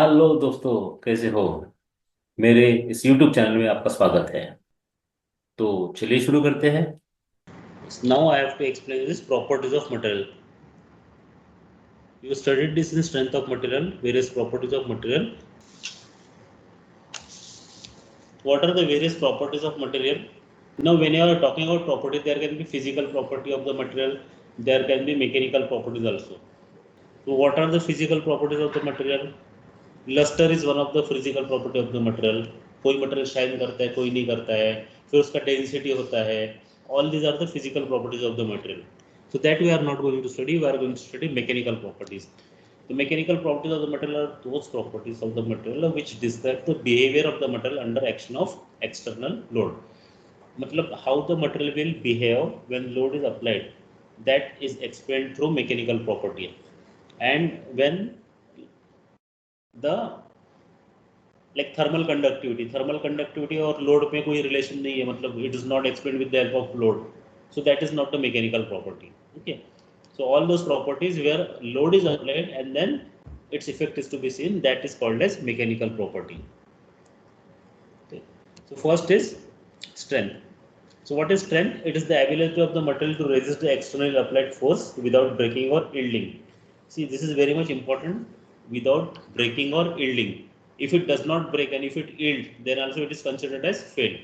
Hello दोस्तों, कैसे हो? मेरे इस YouTube चैनल में आपका स्वागत है। तो चलिए शुरू करते हैं। Now I have to explain this properties of material. You studied this in strength of material, various properties of material. What are the various properties of material? Now, when you are talking about property, there can be physical property of the material. There can be mechanical properties also. So, what are the physical properties of the material? Luster is one of the physical property of the material. कोई material shine करता है, कोई नहीं करता है, फिर उसका density होता है. All these are the physical properties of the material. So that we are not going to study. We are going to study mechanical properties. The mechanical properties of the material are those properties of the material which describe the behavior of the material under action of external load. मतलब how the material will behave when load is applied, that is explained through mechanical property. And when the like thermal conductivity और load में कोई relation नहीं है, मतलब it is not explain with the help of load. So that is not a mechanical property. Okay. So all those properties where load is applied and then its effect is to be seen, that is called as mechanical property. Okay. So first is strength. So what is strength? It is the ability of the material to resist the external applied force without breaking or yielding. See, this is very much important. Without breaking or yielding. If it does not break and if it yield, then also it is considered as fail.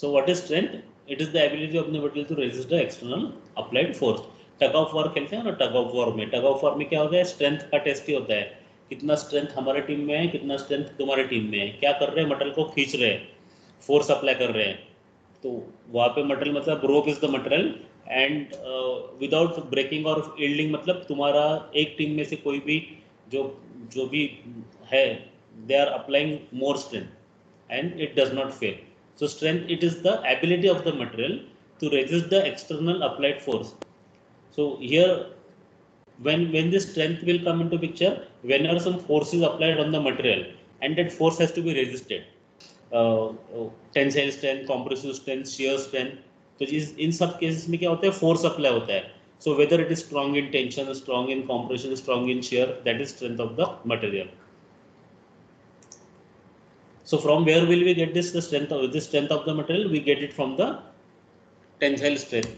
So what is strength? It is the ability of the material to resist the external applied force. Tug of war खेलते हैं ना, tug of war में क्या होता है? Strength का test ही होता है. कितना स्ट्रेंथ हमारे टीम में है, कितना स्ट्रेंथ तुम्हारे टीम में है, क्या कर रहे हैं, मटेरियल को खींच रहे हैं, फोर्स अप्लाई कर रहे हैं. तो वहाँ पे मटेरियल मतलब rope is the material and without breaking or yielding, मतलब तुम्हारा एक टीम में से कोई भी जो जो भी है, they are applying more strength and it does not fail. So strength, it is the ability of the material to resist the external applied force. So here, when this strength will come into picture, whenever some force is applied on the material and that force has to be resisted. Tensile strength, compressive strength, shear strength. तो इन सब cases में क्या होता है? Force apply होता है. So whether it is strong in tension, strong in compression, strong in shear, that is strength of the material. So from where will we get this? The strength of the material, we get it from the tensile strength.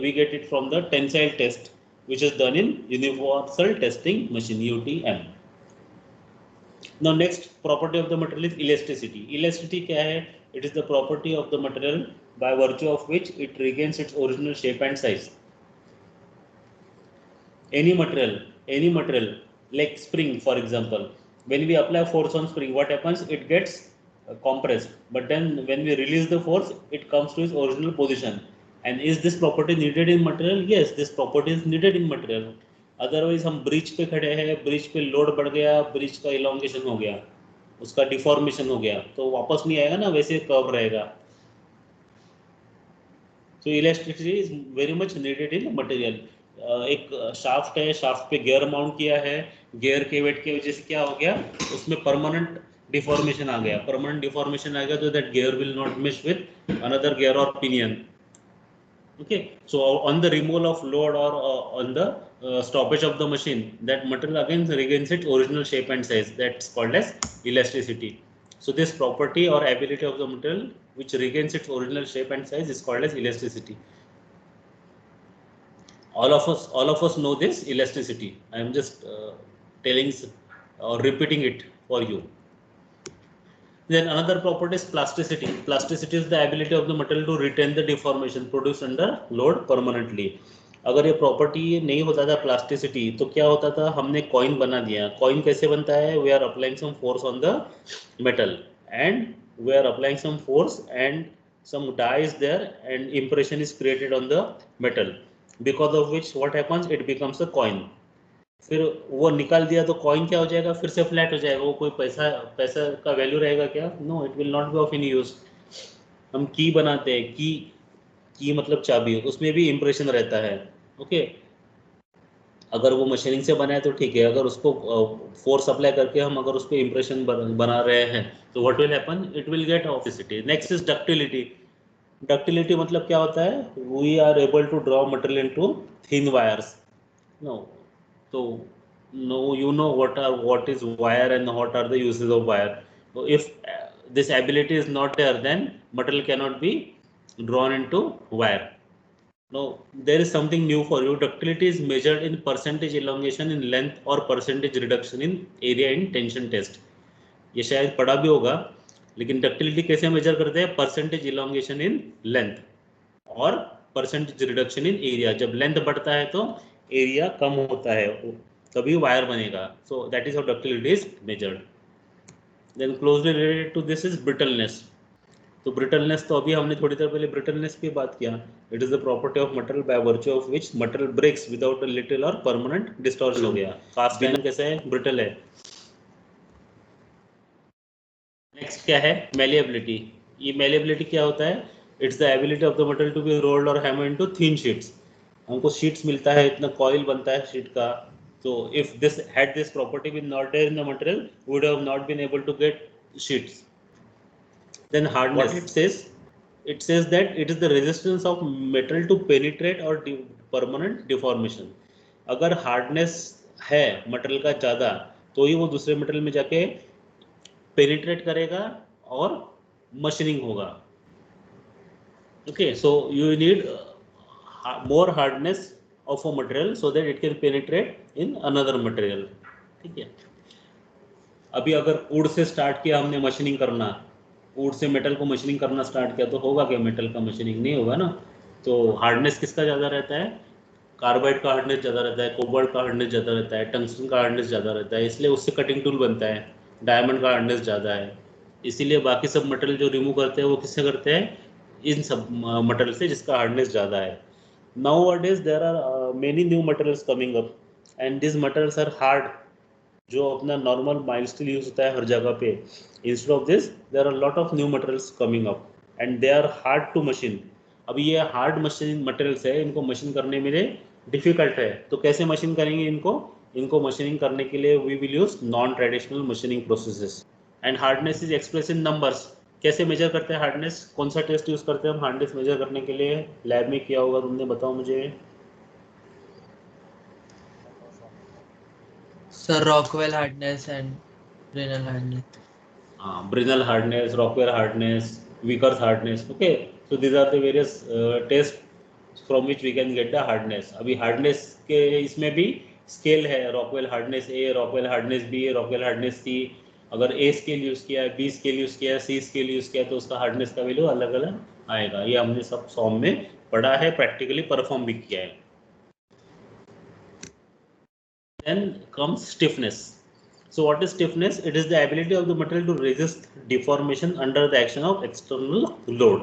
We get it from the tensile test, which is done in universal testing machine, UTM. Now next property of the material is elasticity. Elasticity क्या है? It is the property of the material by virtue of which it regains its original shape and size. Any material like spring, for example, when we apply force on spring, what happens? It gets compressed, but then when we release the force, it comes to its original position. And is this property needed in material? Yes, this property is needed in material. Otherwise हम bridge पे खड़े हैं, bridge पे load बढ़ गया, bridge का elongation हो गया, उसका डिफॉर्मेशन हो गया, तो वापस नहीं आएगा ना, वैसे कर्व रहेगा. तो electricity is very much needed in material. एक शाफ्ट है, शाफ्ट पे गियर माउंट किया है, गियर के वेट की वजह से क्या हो गया? उसमें परमानेंट डिफॉर्मेशन आ गया. परमानेंट डिफॉर्मेशन आ गया तो that gear will not miss with another gear और pinion. Okay, so on the removal of load or on the stoppage of the machine, that material again regains its original shape and size. That's called as elasticity. So this property or ability of the material which regains its original shape and size is called as elasticity. All of us know this elasticity. I am just telling or repeating it for you. Then another property is plasticity. Plasticity is the ability of the material to retain the deformation produced under load permanently. अगर ये property नहीं होता था plasticity, तो क्या होता था? हमने कॉइन बना दिया. कॉइन कैसे बनता है? We are applying some force on the metal and we are applying some force and some dye is there and impression is created on the metal, because of which what happens? It becomes a coin. फिर वो निकाल दिया तो coin क्या हो जाएगा? फिर से फ्लैट हो जाएगा. वो कोई पैसा पैसा का वैल्यू रहेगा क्या? No, it will not be of any use. हम की बनाते हैं, की मतलब चाबी, उसमें भी इंप्रेशन रहता है. ओके. अगर वो मशीनिंग से बना है तो ठीक है, अगर उसको फोर्स अप्लाई करके हम अगर उस पर इंप्रेशन बना रहे हैं, तो what will happen? It will get opacity. Next is ductility. Ductility मतलब क्या होता है? We are able to draw material into thin wires. No, तो No, you know what is wire and what are the uses of wire. So if this ability is not there, then material cannot be drawn into wire. Now there is something new for you. Ductility is measured in percentage elongation in length or percentage reduction in area in tension test. ये शायद पढ़ा भी होगा, लेकिन ductility कैसे measure करते हैं? Percentage elongation in length और परसेंटेज रिडक्शन इन एरिया. जब लेंथ बढ़ता है तो एरिया कम होता है, तभी वायर बनेगा. So that is how ductility is measured. Then closely related to this is brittleness. तो ब्रिटलनेस तो अभी हमने थोड़ी देर पहले ब्रिटलनेस की बात किया. It is the property of material by virtue of which material breaks without a little or permanent distortion. हो गया. कास्ट आयरन कैसे है? ब्रिटल है. नेक्स्ट क्या है? मेलिएबिलिटी. ये मेलिएबिलिटी क्या होता है? It's the ability of the material to be rolled or hammered into thin sheets. हमको शीट्स मिलता है, इतना कॉइल बनता है शीट का. तो if this had this property been not there in the material, would have not been able to get sheets. Then hardness. It says that it is the resistance of metal to penetrate or permanent deformation. अगर hardness है material का ज़्यादा, तो ही वो दूसरे material में जाके penetrate करेगा और मशीनिंग होगा. Okay, so you need more hardness of a material so that it can penetrate in another material. ठीक है. अभी अगर वुड से स्टार्ट किया हमने मशीनिंग करना, वुड से मेटल को मशीनिंग करना स्टार्ट किया, तो होगा क्या? मेटल का मशीनिंग नहीं होगा ना. तो हार्डनेस किसका ज़्यादा रहता है? कार्बाइड का हार्डनेस ज़्यादा रहता है, कोबाल्ट का हार्डनेस ज़्यादा रहता है, टंगस्टन का हार्डनेस ज़्यादा रहता है, इसलिए उससे कटिंग टूल बनता है. डायमंड का हार्डनेस ज़्यादा है, इसीलिए बाकी सब मटेरियल जो रिमूव करते हैं वो किससे करते हैं? इन सब मटेरियल से जिसका हार्डनेस ज़्यादा है. Nowadays there are many new materials coming up and these materials are hard. जो अपना नॉर्मल माइल्ड स्टील यूज होता है हर जगह पे, instead of this there are lot of new materials coming up and they are hard to machine. अभी ये hard machine materials है, इनको मशीन करने में डिफिकल्ट है. तो कैसे मशीन करेंगे इनको? इनको मशीनिंग करने के लिए we will use non traditional machining processes. And hardness is express in numbers. कैसे मेजर करते हैं हार्डनेस? कौन सा टेस्ट यूज करते हैं हम हार्डनेस मेजर करने के लिए? लैब में किया होगा तुमने, बताओ मुझे. Sir Rockwell hardness and Brinell hardness. Brinell hardness, Rockwell hardness, Vickers hardness. Okay, so these are the various tests from which we can get the hardness. अभी hardness के इसमें भी स्केल है. Rockwell hardness A, Rockwell hardness B, Rockwell hardness C. अगर A scale use किया है, B scale use किया है, C स्केल यूज़ किया है, तो उसका हार्डनेस का वैल्यू अलग अलग आएगा. ये हमने सब सॉम में पढ़ा है, प्रैक्टिकली परफॉर्म भी किया है. Then comes stiffness. So what is stiffness? It is the ability of the material to resist deformation under the action of external load.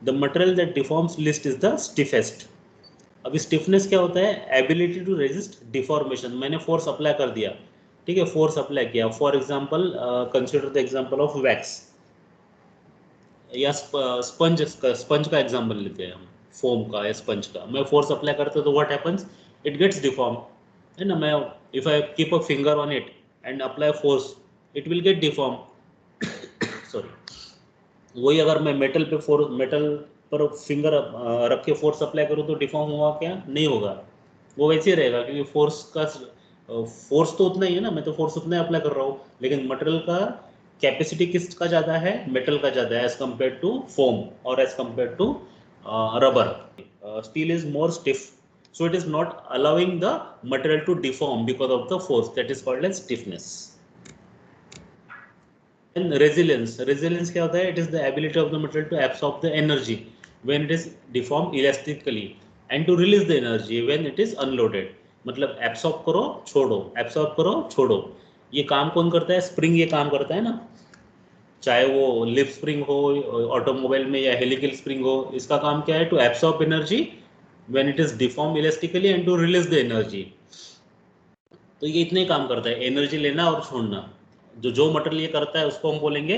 The material that deforms least is the stiffest. अभी stiffness क्या होता है? Ability to resist deformation. मैंने force apply कर दिया, ठीक है, force apply किया. For example, consider the example of wax या sponge का example लेते हैं हम, foam का या sponge का. मैं force apply करता हूँ तो what happens? It gets deformed, है ना. मैं if I keep a finger on it and apply force, it will get deformed. Sorry. वही अगर मैं मेटल पर फिंगर रख के फोर्स अप्लाई करूँ तो डिफॉर्म होगा क्या? नहीं होगा. वो वैसे ही रहेगा, क्योंकि फोर्स तो उतना ही है ना. मैं तो फोर्स उतना ही अप्लाई कर रहा हूँ, लेकिन मटेरियल का कैपेसिटी किसका ज़्यादा है? मेटल का ज़्यादा है as compare to foam or as compare to rubber. Steel is more stiff, so it is not allowing the material to deform because of the force. That is called as stiffness. And resilience क्या होता है? It is the ability of the material to absorb the energy when it is deformed elastically and to release the energy when it is unloaded. मतलब absorb करो छोड़ो, absorb करो छोड़ो. ये काम कौन करता है? स्प्रिंग ये काम करता है ना. चाहे वो लिप स्प्रिंग हो ऑटोमोबाइल में या हेलिकल स्प्रिंग हो, इसका काम क्या है? To absorb energy when it is deformed elastically and to release the energy. तो ये इतने काम करता है, एनर्जी लेना और छोड़ना. जो मटेरियल ये करता है उसको हम बोलेंगे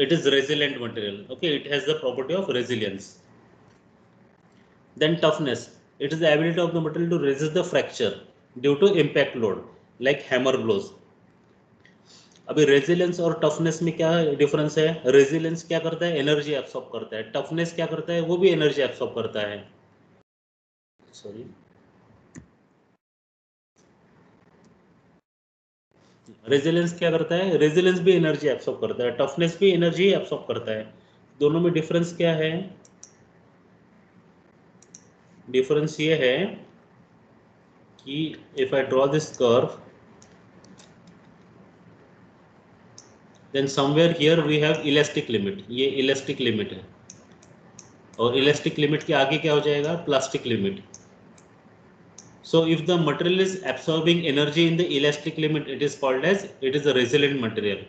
it is resilient material. Okay, it has the property of resilience. Then toughness. It is the ability of the material to resist the fracture due to impact load like hammer blows. अभी resilience और toughness में क्या difference है? Resilience क्या करता है? Energy absorb करता है. टफनेस क्या करता है? वो भी एनर्जी एब्सॉर्ब करता है. सॉरी, रेजिलियंस क्या करता है, रेजिलियंस भी एनर्जी एब्सॉर्ब करता है, टफनेस भी एनर्जी एब्सॉर्ब करता है। दोनों में डिफरेंस क्या है, डिफरेंस ये है कि if I draw this curve, then somewhere here we have elastic limit, ये इलास्टिक लिमिट है, और इलास्टिक लिमिट के आगे क्या हो जाएगा, plastic limit. So if the material is absorbing energy in the elastic limit, it is called as, it is a resilient material.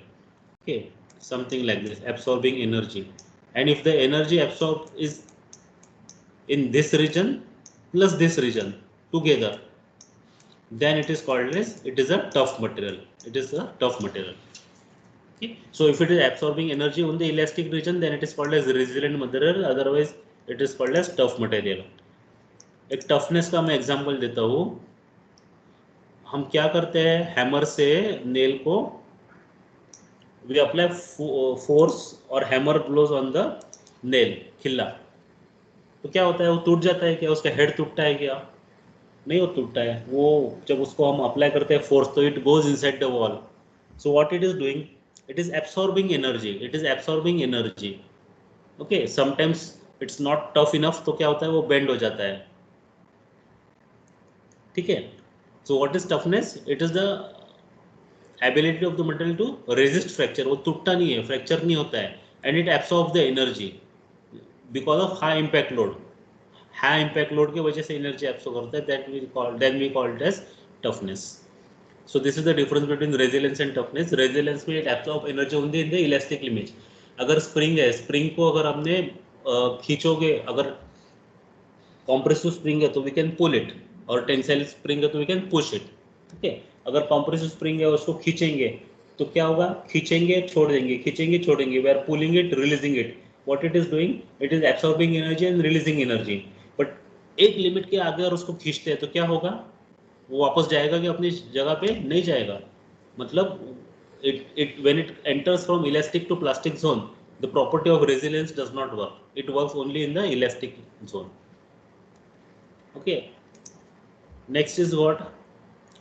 Okay, something like this, absorbing energy. And if the energy absorbed is in this region plus this region together, then it is called as, it is a tough material. It is a tough material. Okay. So if it is absorbing energy on the elastic region, then it is called as resilient material. Otherwise, it is called as tough material. एक toughness का मैं example देता हूँ। हम क्या करते हैं, hammer से नेल को, वी अप्लाई फोर्स और hammer blows on the nail, खिल्ला, तो क्या होता है, वो टूट जाता है क्या, उसका हेड टूटता है क्या, नहीं, वो टूटता है। वो जब उसको हम अप्लाई करते हैं फोर्स, तो it goes inside the wall. So what it is doing, it is absorbing energy, it is absorbing energy. Okay, sometimes it's not tough enough, तो क्या होता है, वो बेंड हो जाता है। ठीक है, so what is toughness, it is the ability of the material to resist fracture, वो टूटता नहीं है, फ्रैक्चर नहीं होता है, and it absorb the energy because of high impact load. High impact load की वजह से एनर्जी एब्सॉर्ब करता है, that we called as toughness. So this is the difference between resilience and toughness. Resilience में it absorb energy only in the elastic limit. अगर spring है, spring को अगर हमने खींचोगे, अगर कॉम्प्रेसिव स्प्रिंग है तो वी कैन पुल इट, और टेंसाइल स्प्रिंग है तो वी कैन पुश इट। ठीक है, अगर कॉम्प्रेसिव स्प्रिंग है उसको खींचेंगे तो क्या होगा, खींचेंगे छोड़ देंगे, खींचेंगे छोड़ेंगे, we are pulling it, releasing it. What it is doing, it is absorbing energy and releasing energy. But एक लिमिट के आगे और उसको खींचते हैं तो क्या होगा, वो वापस जाएगा कि अपनी जगह पे नहीं जाएगा। मतलब it when it enters from elastic to plastic zone, the property of resilience does not work, it works only in the elastic zone. Okay, next is what,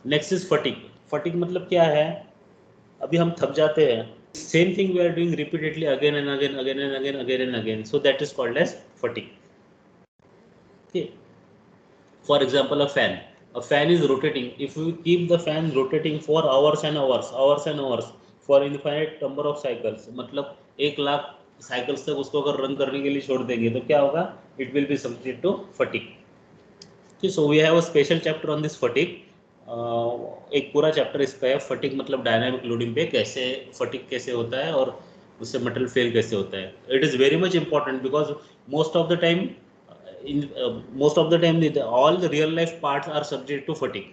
next is fatigue. Fatigue मतलब क्या है, अभी हम थक जाते हैं, same thing we are doing repeatedly again and again, again and again, again and again, so that is called as fatigue. Okay, for example, a fan is rotating. If we keep the fan rotating for hours and hours, hours and hours, for infinite number of cycles, मतलब 1,00,000 cycles तक उसको अगर run करने के लिए छोड़ देंगे तो क्या होगा, it will be subject to fatigue. So we have a special chapter on this fatigue, एक पूरा चैप्टर इस पे है, फटीग मतलब डायनामिक लोडिंग पे कैसे फटीग कैसे होता है और उससे मटेरियल फेल कैसे होता है। It is very much important because most of the time most of the time all the real life parts are subject to fatigue,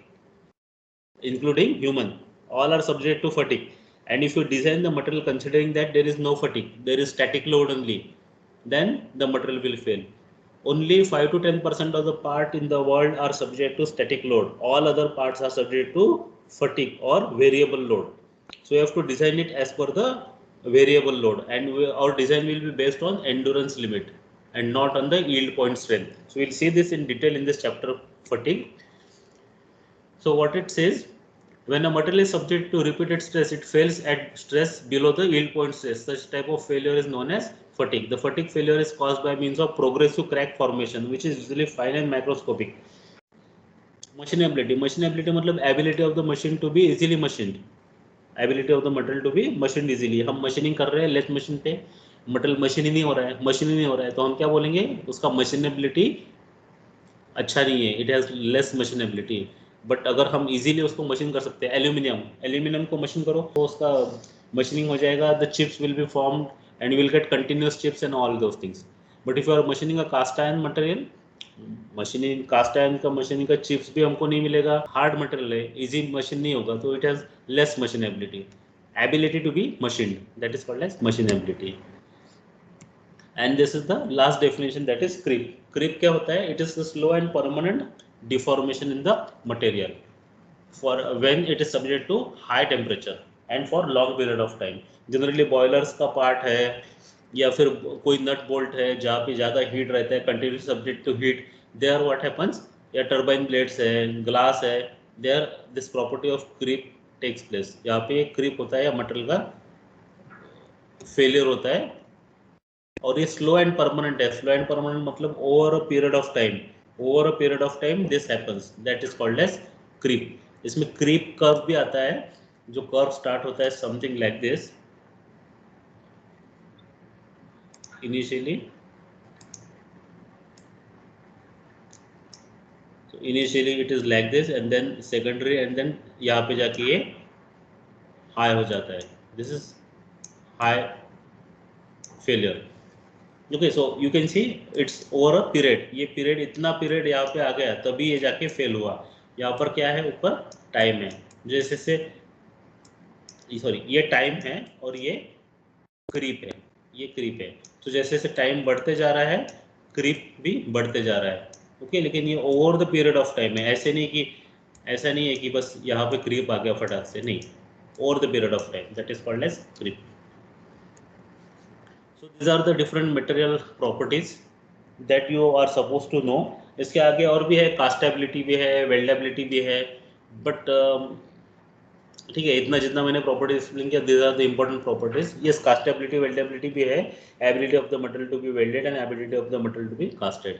including human, all are subject to fatigue. And if you design the material considering that there is no fatigue, there is static load only, then the material will fail. Only 5 to 10% of the part in the world are subject to static load, all other parts are subject to fatigue or variable load. So you have to design it as per the variable load, and our design will be based on endurance limit and not on the yield point strength. So we'll see this in detail in this chapter, fatigue. So what it says, when a material is subject to repeated stress, it fails at stress below the yield point stress. Such type of failure is known as fatigue. The fatigue failure is caused by means of progressive crack formation, which is usually fine and microscopic. Machinability मतलब ability of the machine to be easily machined. Ability of the material to be machined easily. हम machining कर रहे हैं lathe machine पे, material machine ही नहीं हो रहा है, तो हम क्या बोलेंगे, उसका मशीनेबिलिटी अच्छा नहीं है, it has less machinability. But अगर हम इजीली उसको मशीन कर सकते हैं, एल्यूमिनियम को मशीन करो तो उसका मशीनिंग हो जाएगा, the chips will be formed and will get continuous chips and all those things. But if you are machining a cast iron material, machining cast iron का मशीनिंग का चिप्स भी हमको नहीं मिलेगा, हार्ड मटेरियल है, easy machine नहीं होगा, तो it has less machinability, ability to be machined, that is called as machinability. And this is the last definition, that is creep. Creep क्या होता है, it is the slow and permanent deformation in the material for when it is subject to high temperature and for long period of time. Generally boilers का part है या फिर कोई nut bolt है जहाँ पे ज़्यादा हीट रहता है, continuous subject to heat, there what happens, या टर्बाइन ब्लेड्स है, ग्लास है, there this property of creep takes place, यहाँ पे क्रीप होता है या मटेरियल का फेलियर होता है, और ये स्लो एंड परमानेंट है। स्लो एंड परमानेंट मतलब over a period of time, over a period of time this happens, that is called as creep. इसमें क्रीप कर्व भी आता है, जो कर्व स्टार्ट होता है something like this initially, so initially it is like this and then secondary and then यहाँ पे जाके ये हाई हो जाता है, this is high failure. Okay, so you can see it's over a period, ये पीरियड इतना पीरियड यहाँ पे आ गया तभी ये जाके फेल हुआ। यहाँ पर क्या है, ऊपर टाइम है, जैसे से सॉरी ये टाइम है और ये क्रीप है, ये क्रीप है। तो जैसे जैसे टाइम बढ़ते जा रहा है क्रीप भी बढ़ते जा रहा है। ओके, लेकिन ये over the period of time है, ऐसे नहीं कि ऐसा नहीं है कि बस यहाँ पे क्रीप आ गया फटाक से, नहीं, over the period of time, that is called as creep. So these are the different material properties that you are supposed to know. इसके आगे और भी है, कास्टेबिलिटी भी है, वेल्डेबिलिटी भी है, बट ठीक है, इतना जितना मैंने प्रॉपर्टीज एक्सप्लेन किया, these are the important properties. Yes, castability weldability भी है, ability of the material to be welded and ability of the material to be casted.